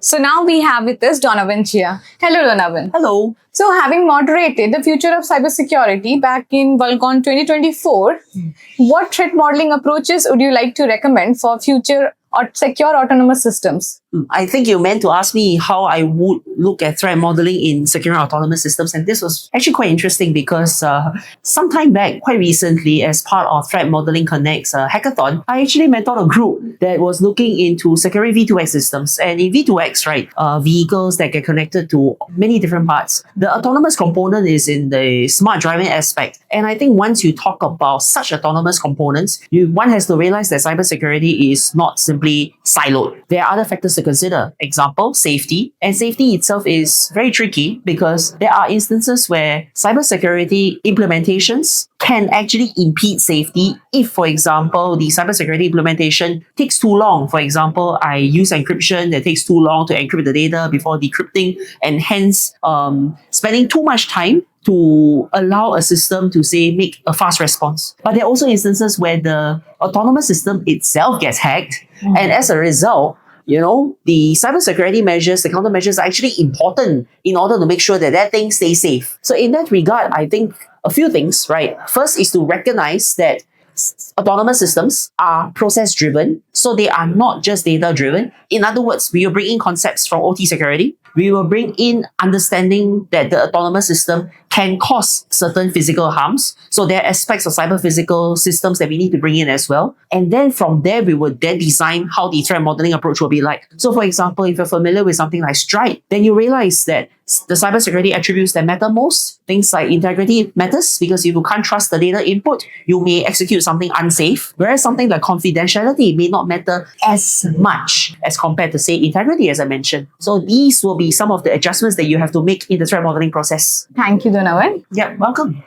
So now we have with us Donavan Cheah. Hello, Donavan. Hello. So having moderated the future of cybersecurity back in VULNCON 2024, what threat modeling approaches would you like to recommend for future or secure autonomous systems? I think you meant to ask me how I would look at threat modeling in secure autonomous systems. And this was actually quite interesting because some time back, quite recently, as part of Threat Modeling Connect's hackathon, I actually mentored a group that was looking into securing V2X systems. And in V2X, right, vehicles that get connected to many different parts. The autonomous component is in the smart driving aspect. And I think once you talk about such autonomous components, one has to realize that cybersecurity is not simply siloed. There are other factors to consider. Example, safety. And safety itself is very tricky because there are instances where cybersecurity implementations can actually impede safety if, for example, the cybersecurity implementation takes too long. For example, I use encryption that takes too long to encrypt the data before decrypting, and hence spending too much time to allow a system to, say, make a fast response. But there are also instances where the autonomous system itself gets hacked, and as a result, the cybersecurity measures, the countermeasures are actually important in order to make sure that that thing stays safe. So in that regard, I think a few things, right? First is to recognize that autonomous systems are process-driven, so they are not just data-driven. In other words, we will bring in concepts from OT security. We will bring in understanding that the autonomous system can cause certain physical harms. So there are aspects of cyber-physical systems that we need to bring in as well. And then from there, we would then design how the threat modeling approach will be like. So for example, if you're familiar with something like Strike, then you realize that the cybersecurity attributes that matter most, things like integrity matters, because if you can't trust the data input, you may execute something unsafe. Whereas something like confidentiality may not matter as much as compared to, say, integrity, as I mentioned. So these will be some of the adjustments that you have to make in the threat modeling process. Thank you, Donavan. Yeah, welcome.